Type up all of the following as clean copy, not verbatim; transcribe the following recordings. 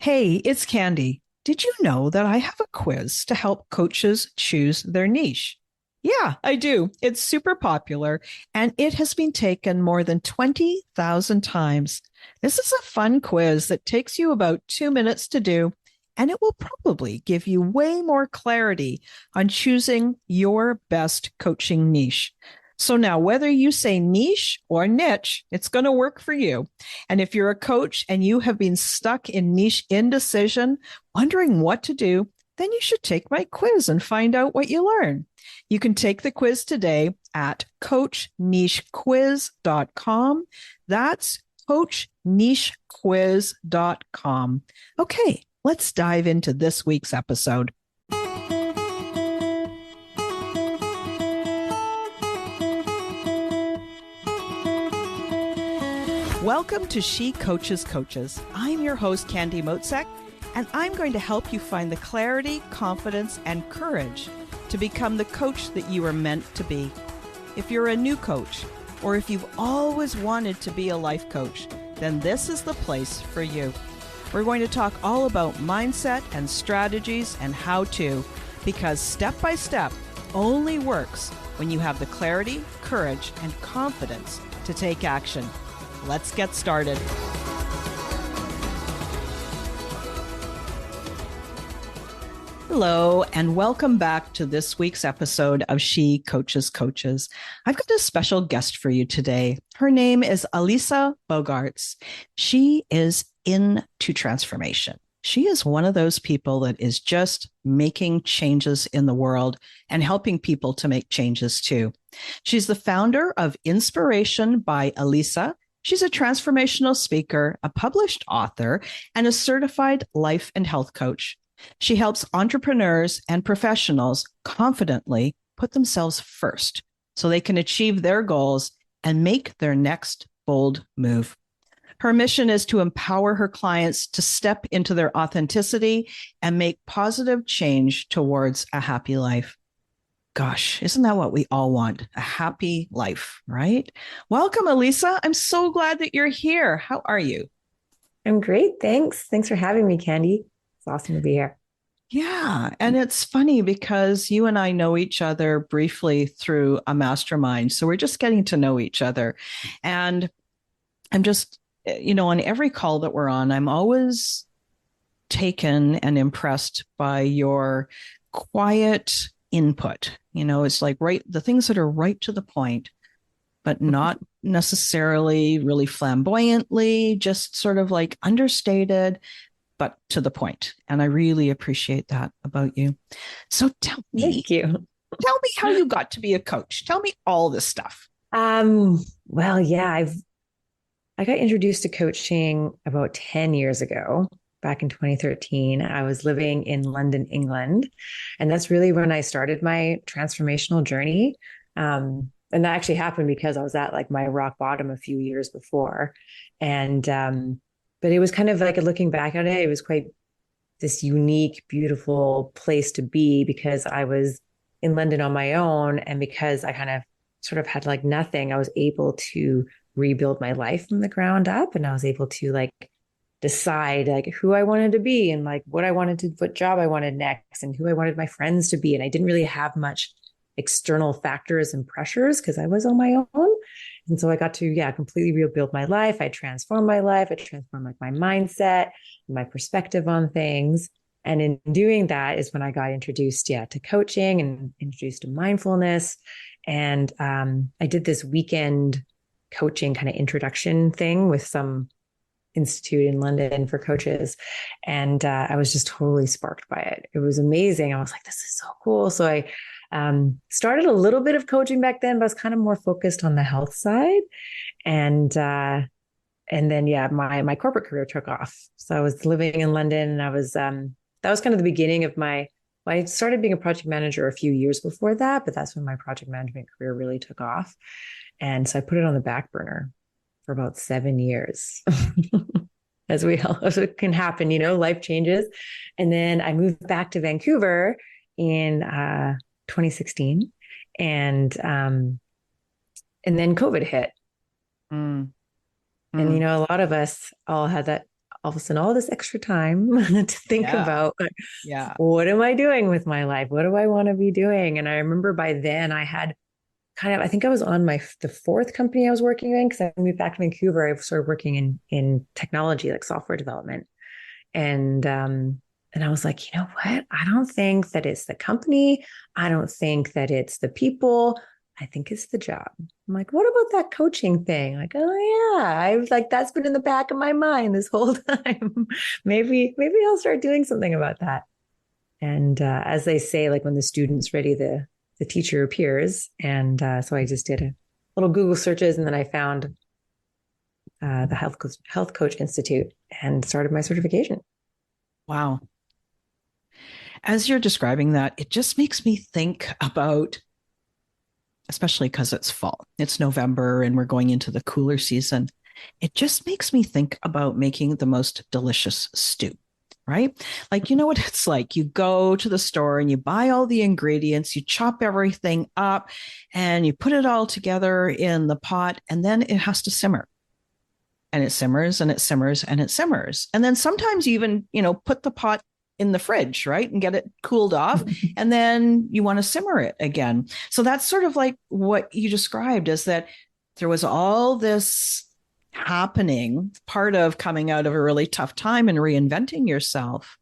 Hey, it's Candy. Did you know that I have a quiz to help coaches choose their niche? Yeah, I do. It's super popular and it has been taken more than 20,000 times. This is a fun quiz that takes you about 2 minutes to do, and it will probably give you way more clarity on choosing your best coaching niche. So now, whether you say niche or niche, it's going to work for you. And if you're a coach and you have been stuck in niche indecision, wondering what to do, then you should take my quiz and find out what you learn. You can take the quiz today at coachnichequiz.com. That's coachnichequiz.com. Okay, let's dive into this week's episode. Welcome to She Coaches Coaches. I'm your host, Candy Motzek, and I'm going to help you find the clarity, confidence, and courage to become the coach that you are meant to be. If you're a new coach, or if you've always wanted to be a life coach, then this is the place for you. We're going to talk all about mindset and strategies and how to, because step by step only works when you have the clarity, courage, and confidence to take action. Let's get started. Hello, and welcome back to this week's episode of She Coaches Coaches. I've got a special guest for you today. Her name is Elisa Boogaerts. She is into transformation. She is one of those people that is just making changes in the world and helping people to make changes too. She's the founder of Inspiration by Elisa. She's a transformational speaker, a published author, and a certified life and health coach. She helps entrepreneurs and professionals confidently put themselves first so they can achieve their goals and make their next bold move. Her mission is to empower her clients to step into their authenticity and make positive change towards a happy life. Gosh, isn't that what we all want? A happy life, right? Welcome, Elisa. I'm so glad that you're here. How are you? I'm great. Thanks. Thanks for having me, Candy. It's awesome to be here. Yeah. And it's funny because you and I know each other briefly through a mastermind. So we're just getting to know each other. And I'm just, on every call that we're on, I'm always taken and impressed by your quiet input. It's like the things that are right to the point, but not necessarily really flamboyantly, just sort of like understated, but to the point. And I really appreciate that about you. So Thank you. tell me how you got to be a coach. Tell me all this stuff. Well, yeah, I got introduced to coaching about 10 years ago. Back in 2013, I was living in London, England. And that's really when I started my transformational journey. And that actually happened because I was at like my rock bottom a few years before. And but it was kind of like looking back at it, it was quite this unique, beautiful place to be because I was in London on my own. And because I kind of sort of had like nothing, I was able to rebuild my life from the ground up. And I was able to like decide like who I wanted to be and like what job I wanted next and who I wanted my friends to be. And I didn't really have much external factors and pressures because I was on my own. And so I got to, completely rebuild my life. I transformed my life. I transformed like my mindset, my perspective on things. And in doing that is when I got introduced, to coaching and introduced to mindfulness. And I did this weekend coaching kind of introduction thing with some institute in London for coaches. And I was just totally sparked by it. It was amazing. I was like, this is so cool. So I started a little bit of coaching back then, but I was kind of more focused on the health side. And then, my corporate career took off. So I was living in London and I was, that was kind of the beginning of I started being a project manager a few years before that, but that's when my project management career really took off. And so I put it on the back burner for about 7 years, as it can happen, life changes. And then I moved back to Vancouver in 2016, and then COVID hit. Mm. And a lot of us all had that all of a sudden all this extra time to think Yeah. about Yeah. what am I doing with my life? What do I want to be doing? And I remember by then I had I think I was on the fourth company I was working in because I moved back to Vancouver. I started working in technology, like software development. And I was like, you know what? I don't think that it's the company. I don't think that it's the people. I think it's the job. I'm like, what about that coaching thing? Like, oh yeah, I was like, that's been in the back of my mind this whole time. maybe I'll start doing something about that. And as they say, like when the student's ready, the teacher appears. And so I just did a little Google searches, and then I found the Health Coach Institute and started my certification. Wow. As you're describing that, it just makes me think about, especially because it's fall, it's November and we're going into the cooler season. It just makes me think about making the most delicious stew, right? Like, you know what it's like? You go to the store and you buy all the ingredients, you chop everything up, and you put it all together in the pot, and then it has to simmer. And it simmers and it simmers and it simmers. And then sometimes you even, put the pot in the fridge, right? And get it cooled off. And then you want to simmer it again. So that's sort of like what you described, is that there was all this happening, part of coming out of a really tough time and reinventing yourself.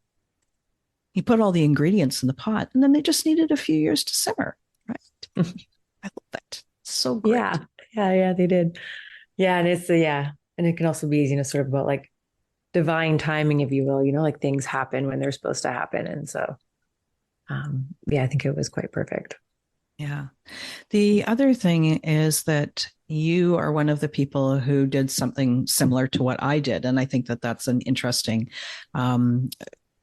You put all the ingredients in the pot, and then they just needed a few years to simmer, right? I love that. So great. Yeah, they did. Yeah, and and it can also be, sort of about like divine timing, if you will, like things happen when they're supposed to happen. And so, I think it was quite perfect. Yeah. The other thing is that you are one of the people who did something similar to what I did. And I think that that's an interesting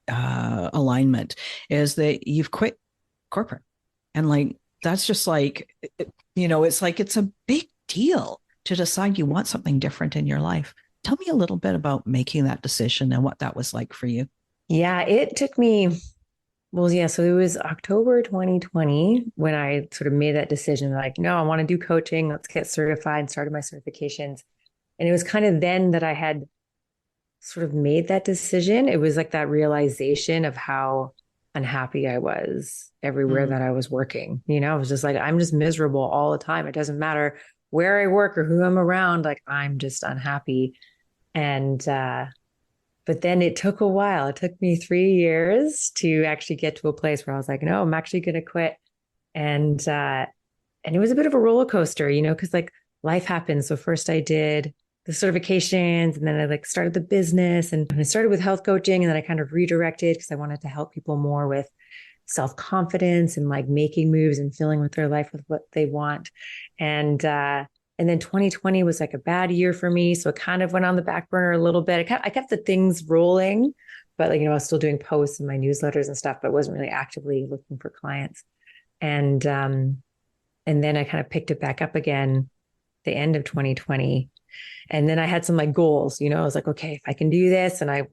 alignment, is that you've quit corporate. And like, that's just like, it's like, it's a big deal to decide you want something different in your life. Tell me a little bit about making that decision and what that was like for you. Yeah, it took me, well, yeah, so it was October 2020 when I sort of made that decision, like, no, I want to do coaching. Let's get certified, started my certifications. And it was kind of then that I had sort of made that decision. It was like that realization of how unhappy I was everywhere that I was working. I was just like, I'm just miserable all the time. It doesn't matter where I work or who I'm around. Like, I'm just unhappy. And, but then it took a while. It took me 3 years to actually get to a place where I was like, no, I'm actually going to quit. And it was a bit of a roller coaster, because like life happens. So first I did the certifications, and then I like started the business, and I started with health coaching, and then I kind of redirected because I wanted to help people more with self-confidence and like making moves and filling with their life with what they want. And then 2020 was like a bad year for me. So it kind of went on the back burner a little bit. I kept the things rolling, but like, I was still doing posts and my newsletters and stuff, but wasn't really actively looking for clients. And then I kind of picked it back up again the end of 2020. And then I had some like goals, I was like, okay, if I can do this. And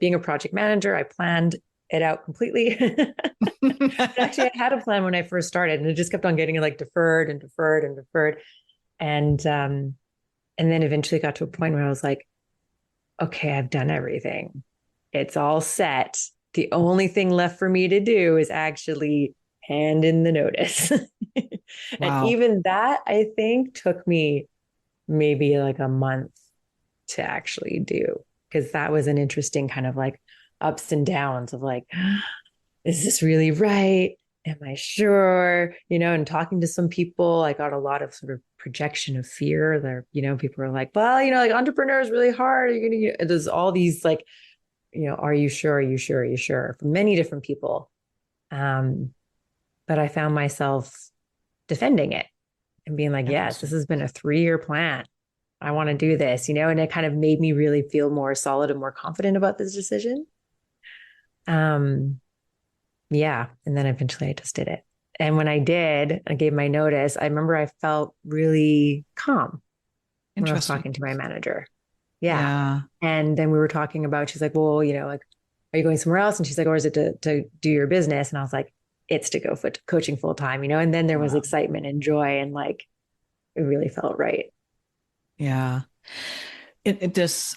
being a project manager, I planned it out completely. Actually, I had a plan when I first started, and it just kept on getting like deferred and deferred and deferred. And then eventually got to a point where I was like, okay, I've done everything. It's all set. The only thing left for me to do is actually hand in the notice. Wow. And even that, I think, took me maybe like a month to actually do, because that was an interesting kind of like ups and downs of like, is this really right? Am I sure? And talking to some people, I got a lot of sort of projection of fear there. People are like, well, like entrepreneur is really hard. You're going to, there's all these like, are you sure? Are you sure? Are you sure? From many different people. But I found myself defending it and being like, yes, this has been a 3-year plan. I want to do this, and it kind of made me really feel more solid and more confident about this decision. Yeah. And then eventually I just did it. And when I did, I gave my notice. I remember I felt really calm when I was talking to my manager. Yeah. And then we were talking about, she's like, well, like, are you going somewhere else? And she's like, or is it to do your business? And I was like, it's to go for coaching full time, and then there was excitement and joy, and like, it really felt right. Yeah. This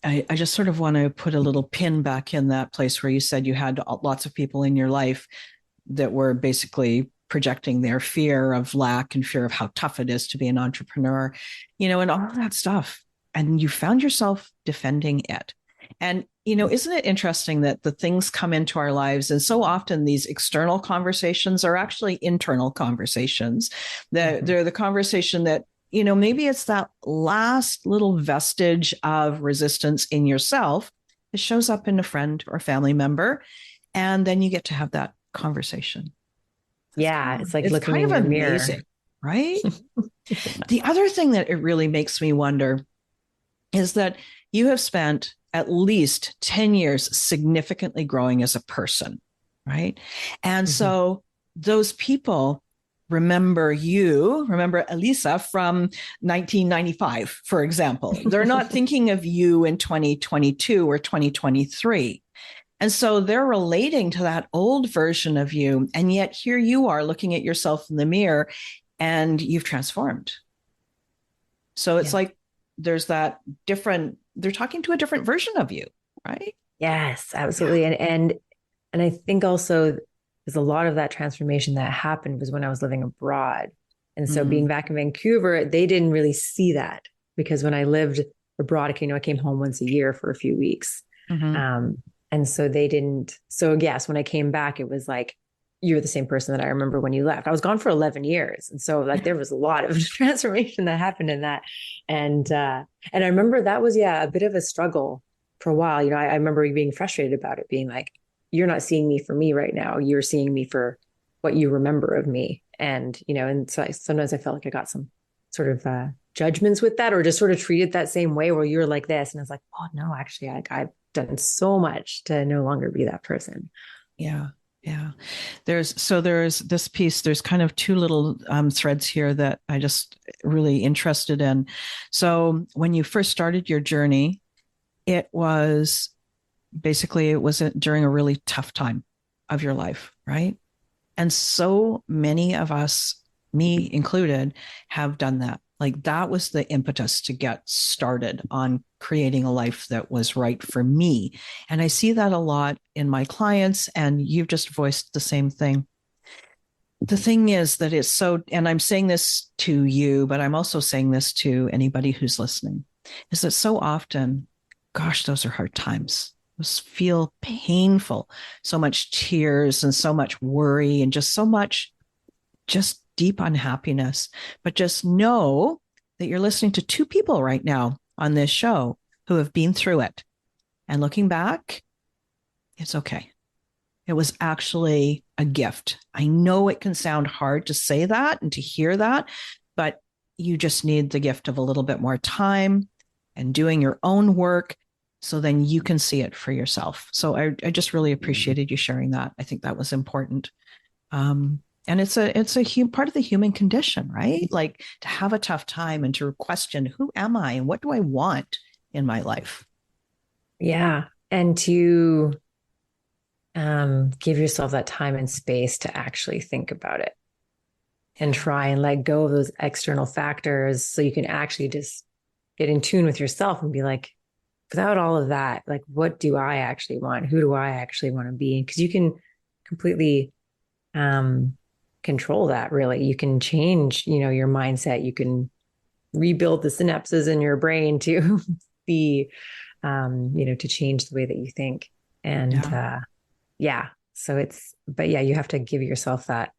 I just sort of want to put a little pin back in that place where you said you had lots of people in your life that were basically projecting their fear of lack and fear of how tough it is to be an entrepreneur, and all of that stuff. And you found yourself defending it. And, isn't it interesting that the things come into our lives? And so often these external conversations are actually internal conversations. They're the conversation that, maybe it's that last little vestige of resistance in yourself that shows up in a friend or family member. And then you get to have that conversation. Yeah, it's like It's looking kind in of your amazing, mirror. right? The other thing that it really makes me wonder is that you have spent at least 10 years significantly growing as a person, right? And so those people remember Elisa from 1995, for example. They're not thinking of you in 2022 or 2023. And so they're relating to that old version of you. And yet here you are looking at yourself in the mirror and you've transformed. So it's like there's that different, they're talking to a different version of you, right? Yes, absolutely. Yeah. And I think also there's a lot of that transformation that happened was when I was living abroad. And so being back in Vancouver, they didn't really see that because when I lived abroad, I came home once a year for a few weeks. And so they didn't. So yes, when I came back, it was like, you're the same person that I remember when you left. I was gone for 11 years. And so like there was a lot of transformation that happened in that. And I remember that was, a bit of a struggle for a while. I remember being frustrated about it, being like, you're not seeing me for me right now. You're seeing me for what you remember of me. And, and so sometimes I felt like I got some sort of judgments with that, or just sort of treated that same way where you're like this. And I was like, oh no, actually I've done so much to no longer be that person. Yeah. Yeah. There's this piece, there's kind of two little threads here that I just really interested in. So when you first started your journey, it was during a really tough time of your life, right? And so many of us, me included, have done that. Like that was the impetus to get started on creating a life that was right for me. And I see that a lot in my clients, and you've just voiced the same thing. The thing is that it's so, and I'm saying this to you, but I'm also saying this to anybody who's listening, is that so often, gosh, those are hard times. Those feel painful. So much tears and so much worry and just so much just deep unhappiness. But just know that you're listening to two people right now on this show who have been through it. And looking back, it's okay. It was actually a gift. I know it can sound hard to say that and to hear that, but you just need the gift of a little bit more time and doing your own work so then you can see it for yourself. So I just really appreciated you sharing that. I think that was important. And it's a part of the human condition, right? Like to have a tough time and to question, who am I and what do I want in my life? Yeah. And to give yourself that time and space to actually think about it and try and let go of those external factors so you can actually just get in tune with yourself and be like, without all of that, like, what do I actually want? Who do I actually want to be? Because you can completely control that, really. You can change, your mindset. You can rebuild the synapses in your brain to be, to change the way that you think. And but you have to give yourself that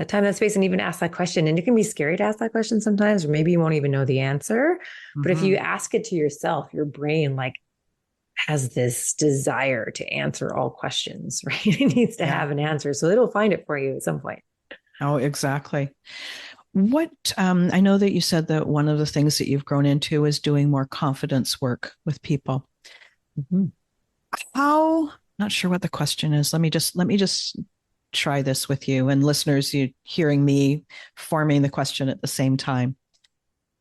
time, that space, and even ask that question. And it can be scary to ask that question sometimes, or maybe you won't even know the answer. But if you ask it to yourself, your brain like has this desire to answer all questions, right? It needs to have an answer. So it'll find it for you at some point. Oh, exactly. What I know that you said that one of the things that you've grown into is doing more confidence work with people. How, not sure what the question is. Let me just try this with you and listeners, you hearing me forming the question at the same time.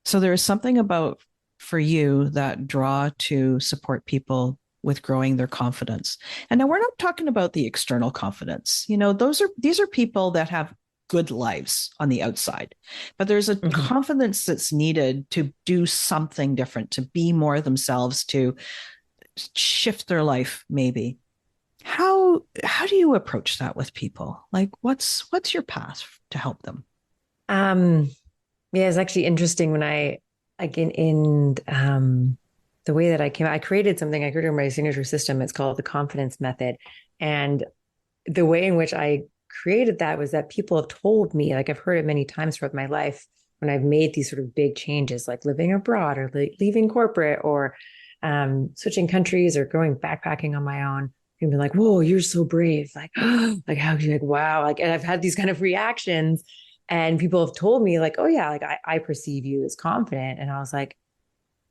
So there is something about for you that draw to support people with growing their confidence. And now we're not talking about the external confidence. These are people that have good lives on the outside, but there's a confidence that's needed to do something different, to be more themselves, to shift their life, maybe. How do you approach that with people? Like, what's your path to help them? Um, yeah, it's actually interesting when I like in the way that I created something, I created my signature system. It's called the confidence method. And the way in which I created that was that people have told me, like I've heard it many times throughout my life when I've made these sort of big changes, like living abroad or leaving corporate or switching countries or going backpacking on my own. People be like, "Whoa, you're so brave!" Like, like how could you like, wow, like, and I've had these kind of reactions, and people have told me like, "Oh yeah, like I perceive you as confident," and I was like,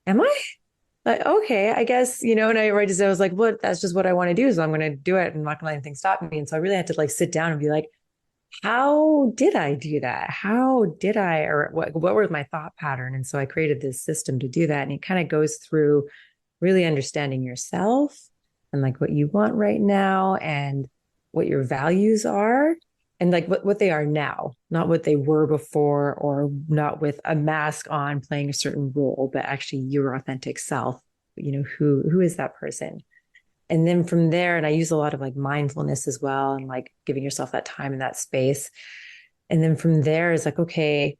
"Am I?" Like, okay, I guess, and I just, I was like, what, that's just what I want to do. So I'm going to do it. And I'm not going to let anything stop me. And so I really had to like sit down and be like, how did I do that? How did I, or what was my thought pattern? And so I created this system to do that. And it kind of goes through really understanding yourself and like what you want right now and what your values are and like what they are now, not what they were before or not with a mask on playing a certain role, but actually your authentic self, who is that person? And then from there, and I use a lot of like mindfulness as well and like giving yourself that time and that space. And then from there is like, okay,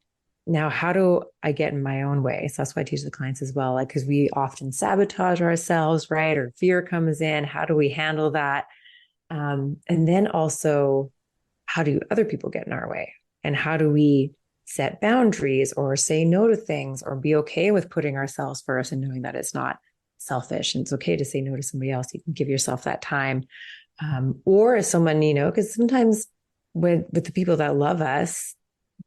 now how do I get in my own way? So that's why I teach the clients as well. Like, because we often sabotage ourselves, right? Or fear comes in. How do we handle that? And then also, how do other people get in our way? And how do we set boundaries or say no to things or be okay with putting ourselves first and knowing that it's not selfish and it's okay to say no to somebody else. You can give yourself that time. Or as someone, because sometimes with the people that love us,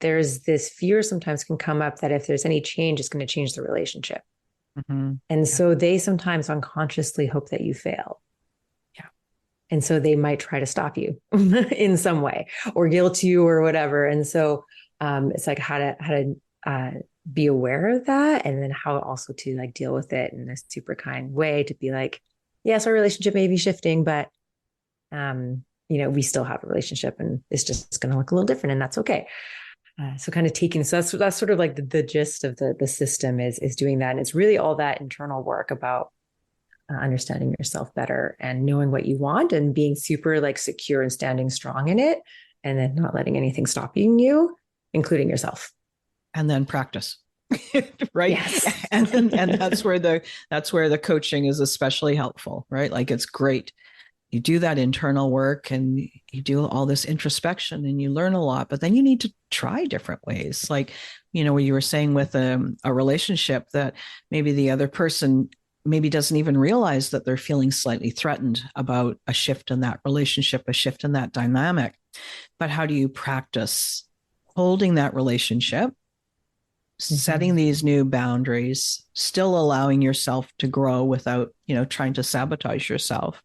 there's this fear sometimes can come up that if there's any change, it's going to change the relationship. Mm-hmm. And Yeah. so they sometimes unconsciously hope that you fail. Yeah. And so they might try to stop you in some way or guilt you or whatever. And so it's like how to be aware of that, and then how also to like deal with it in a super kind way to be like, yes, our relationship may be shifting, but we still have a relationship, and it's just going to look a little different, and that's okay. So kind of taking, so that's sort of like the gist of the system is doing that, and it's really all that internal work about understanding yourself better and knowing what you want and being super like secure and standing strong in it, and then not letting anything stopping you, including yourself. And then practice. Right. Yes. And that's where the coaching is especially helpful, right? Like, it's great. You do that internal work and you do all this introspection and you learn a lot, but then you need to try different ways. Like, what you were saying with a relationship, that maybe the other person maybe doesn't even realize that they're feeling slightly threatened about a shift in that relationship, a shift in that dynamic. But how do you practice holding that relationship, setting these new boundaries, still allowing yourself to grow without, trying to sabotage yourself?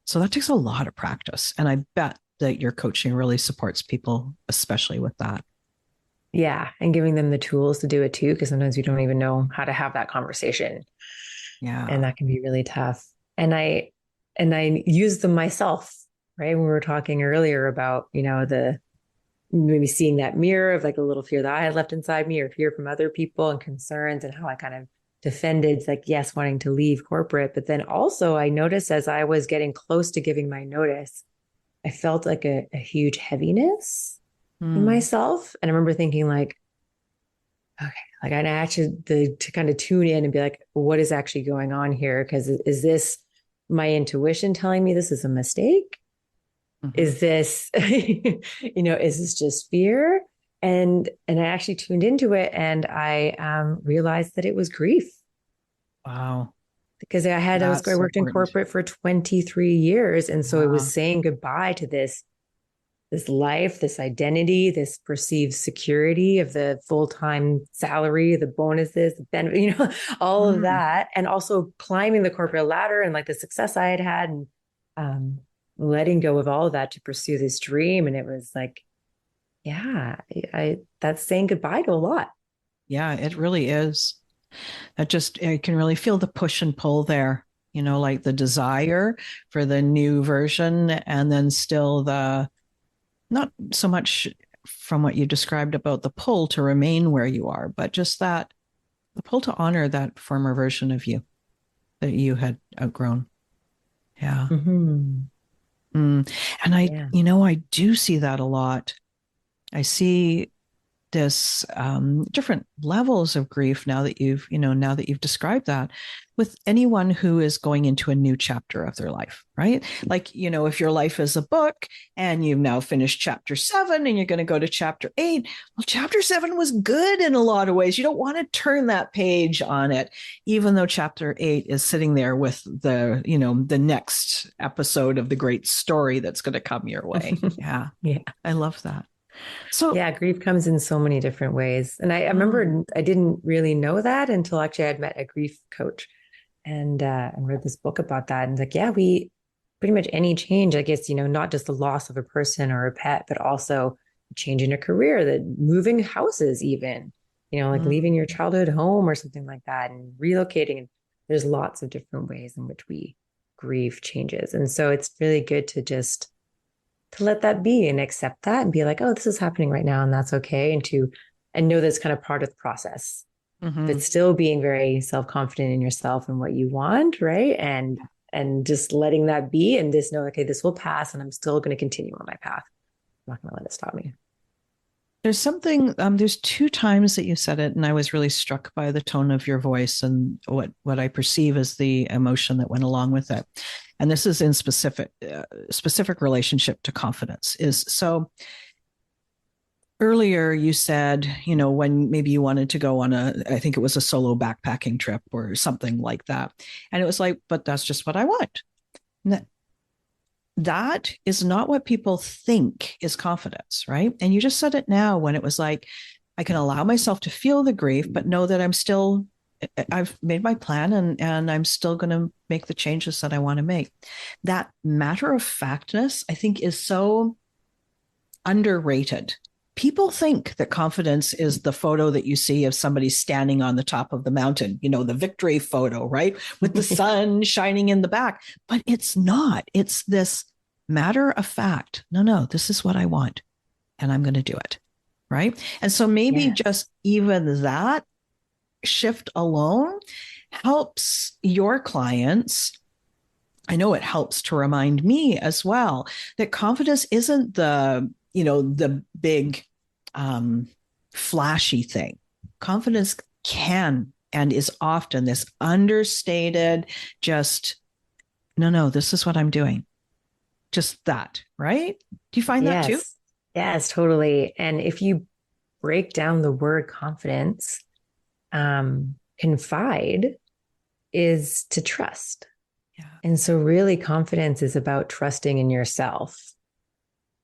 So that takes a lot of practice. And I bet that your coaching really supports people, especially with that. Yeah. And giving them the tools to do it too, because sometimes we don't even know how to have that conversation. And Yeah. that can be really tough. And I use them myself, right? When we were talking earlier about, the maybe seeing that mirror of like a little fear that I had left inside me or fear from other people and concerns, and how I kind of defended, like, yes, wanting to leave corporate. But then also I noticed as I was getting close to giving my notice, I felt like a huge heaviness in Mm. myself. And I remember thinking like, okay, like I actually to kind of tune in and be like, what is actually going on here? Because is this my intuition telling me this is a mistake? Mm-hmm. Is this, is this just fear? And I actually tuned into it, and I realized that it was grief, Wow. because I That's worked in important. corporate for 23 years. And so it was Yeah. saying goodbye to this life, this identity, this perceived security of the full-time salary, the bonuses, the benefit, all of Mm. that. And also climbing the corporate ladder and like the success I had had, and um, letting go of all of that to pursue this dream. And it was like, yeah, that's saying goodbye to a lot. Yeah, it really is. I can really feel the push and pull there, like the desire for the new version, and then still not so much from what you described about the pull to remain where you are, but just that the pull to honor that former version of you that you had outgrown. Yeah. Mm-hmm. And Yeah. I do see that a lot. I see this different levels of grief now that you've described that with anyone who is going into a new chapter of their life, right? Like, if your life is a book and you've now finished chapter 7 and you're going to go to chapter 8, well, chapter 7 was good in a lot of ways. You don't want to turn that page on it, even though chapter 8 is sitting there with the next episode of the great story that's going to come your way. Yeah. Yeah. I love that. So, Yeah, grief comes in so many different ways. And I oh, remember I didn't really know that until actually I had met a grief coach and read this book about that. And like, yeah, we pretty much any change, I guess, not just the loss of a person or a pet, but also changing a career, that moving houses, even, like leaving your mm. childhood home or something like that and relocating. And there's lots of different ways in which we grieve changes. And so it's really good to let that be and accept that and be like, oh, this is happening right now and that's okay. And know that's kind of part of the process, but Mm-hmm. still being very self-confident in yourself and what you want, right? And just letting that be and just know, okay, this will pass and I'm still going to continue on my path. I'm not going to let it stop me. There's two times that you said it, and I was really struck by the tone of your voice and what I perceive as the emotion that went along with it. And this is in specific relationship to confidence. Is so earlier you said, when maybe you wanted to go on I think it was a solo backpacking trip or something like that. And it was like, but that's just what I want. That is not what people think is confidence, right? And you just said it now when it was like, I can allow myself to feel the grief, but know that I've made my plan and I'm still going to make the changes that I want to make. That matter of factness, I think, is so underrated. People think that confidence is the photo that you see of somebody standing on the top of the mountain, the victory photo, right? With the sun shining in the back. But it's not. It's this matter of fact. No, this is what I want and I'm going to do it. Right. And so maybe Yes. just even that shift alone helps your clients. I know it helps to remind me as well that confidence isn't the big flashy thing. Confidence can and is often this understated, just, no, this is what I'm doing. Just that, right? Do you find that too? Yes. Yes, totally. And if you break down the word confidence, confide is to trust. Yeah. And so really confidence is about trusting in yourself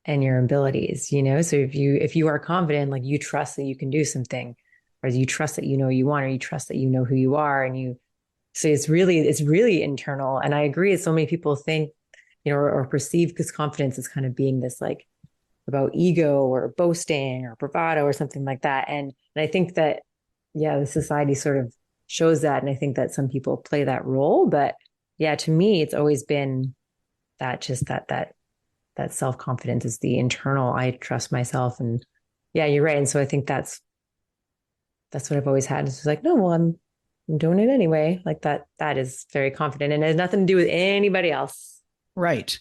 and your abilities. So if you are confident, like you trust that you can do something, or you trust that you want, or you trust that you know who you are, so it's really internal. And I agree, so many people think, or perceive because confidence is kind of being this like about ego or boasting or bravado or something like that. And I think that, yeah, the society sort of shows that. And I think that some people play that role. But yeah, to me, it's always been that self-confidence is the internal, I trust myself. And yeah, you're right. And so I think that's what I've always had. It's just like, no, well, I'm doing it anyway. Like that is very confident and it has nothing to do with anybody else. Right.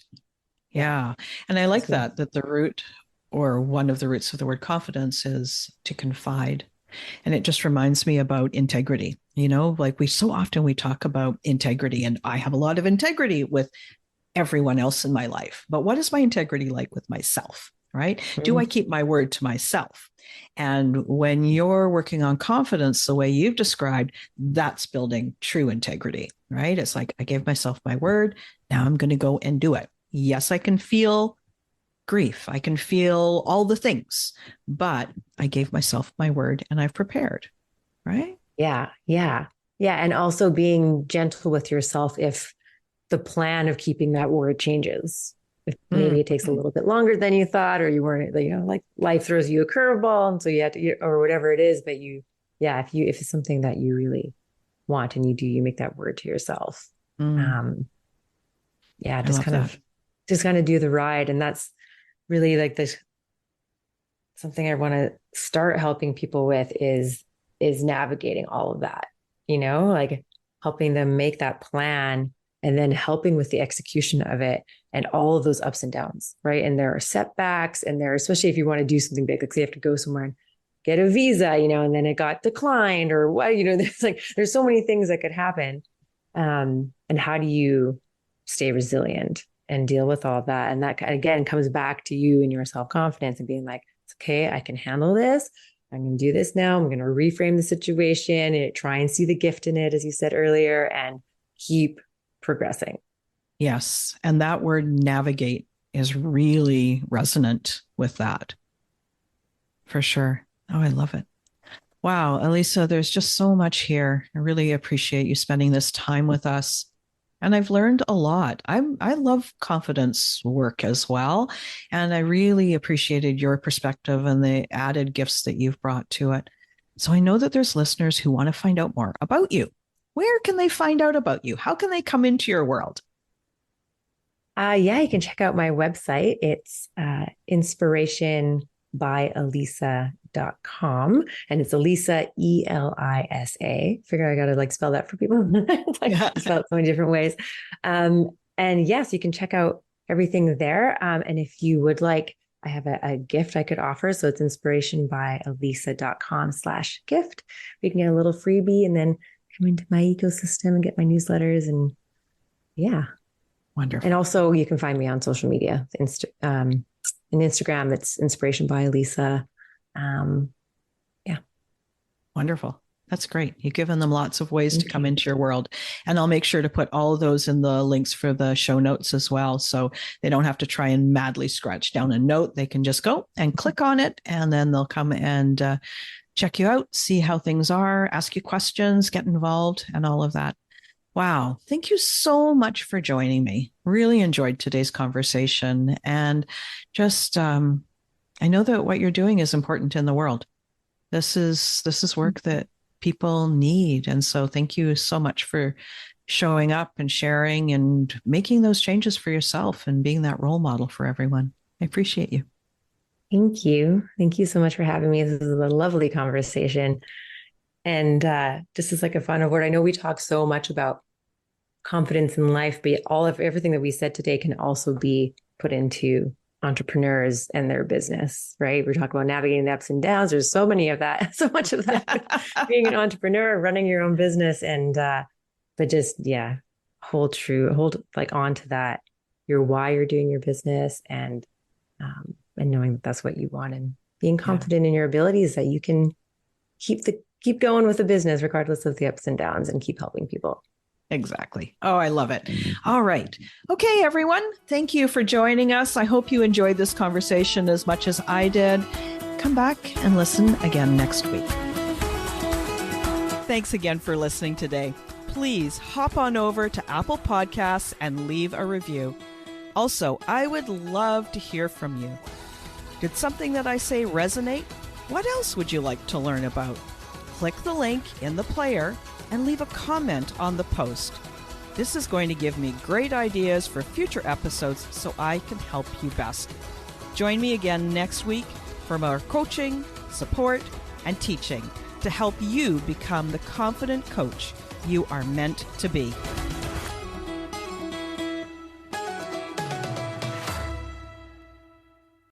Yeah. Yeah. And I like That's me. that the root or one of the roots of the word confidence is to confide. And it just reminds me about integrity. Like we talk about integrity, and I have a lot of integrity with everyone else in my life. But what is my integrity like with myself? Right? Do I Mm. keep my word to myself? And when you're working on confidence, the way you've described, that's building true integrity, right? It's like I gave myself my word. Now I'm going to go and do it. Yes, I can feel grief. I can feel all the things, but I gave myself my word and I've prepared, right? Yeah. Yeah. Yeah. And also being gentle with yourself if the plan of keeping that word changes. If maybe it takes a Mm-hmm. little bit longer than you thought, or you weren't, like life throws you a curveball. And so you have to, or whatever it is, but yeah, if it's something that you really want and you make that word to yourself. Mm, Um, yeah, I love that. just kind of do the ride. And that's really like this something I want to start helping people with is navigating all of that, like helping them make that plan and then helping with the execution of it and all of those ups and downs, right? And there are setbacks, and there, especially if you want to do something big, like say you have to go somewhere and get a visa, and then it got declined or what, there's so many things that could happen. And how do you stay resilient and deal with all that? And that again comes back to you and your self-confidence and being like, it's okay, I can handle this. I'm going to do this now. I'm going to reframe the situation and try and see the gift in it, as you said earlier, and keep progressing. Yes. And that word navigate is really resonant with that. For sure. Oh, I love it. Wow, Elisa, there's just so much here. I really appreciate you spending this time with us. And I've learned a lot. I love confidence work as well. And I really appreciated your perspective and the added gifts that you've brought to it. So I know that there's listeners who want to find out more about you. Where can they find out about you? How can they come into your world? Yeah, you can check out my website. It's inspirationbyelisa.com. And it's Elisa, Elisa. Figure I got to spell that for people. Spell it so many different ways. And yes, you can check out everything there. And if you would like, I have a gift I could offer. So it's inspirationbyelisa.com/gift. You can get a little freebie and then come into my ecosystem and get my newsletters. And yeah. Wonderful. And also you can find me on social media. In Instagram, it's Inspiration by Elisa. Yeah. Wonderful. That's great. You've given them lots of ways to come into your world. And I'll make sure to put all of those in the links for the show notes as well. So they don't have to try and madly scratch down a note. They can just go and click on it, and then they'll come and check you out, see how things are, ask you questions, get involved, and all of that. Wow. Thank you so much for joining me. Really enjoyed today's conversation. And just, I know that what you're doing is important in the world. This is work that people need. And so thank you so much for showing up and sharing and making those changes for yourself and being that role model for everyone. I appreciate you. Thank you. Thank you so much for having me. This is a lovely conversation. And just as a final word, I know we talk so much about confidence in life, but everything that we said today can also be put into entrepreneurs and their business, right? We're talking about navigating the ups and downs. There's so much of that, being an entrepreneur, running your own business. And, but just, hold on to that, your why you're doing your business, and knowing that that's what you want, and being confident in your abilities that you can keep going with the business regardless of the ups and downs, and keep helping people. Exactly. Oh, I love it. All right. Okay, everyone. Thank you for joining us. I hope you enjoyed this conversation as much as I did. Come back and listen again next week. Thanks again for listening today. Please hop on over to Apple Podcasts and leave a review. Also, I would love to hear from you. Did something that I say resonate? What else would you like to learn about? Click the link in the player and leave a comment on the post. This is going to give me great ideas for future episodes so I can help you best. Join me again next week for more coaching, support, and teaching to help you become the confident coach you are meant to be.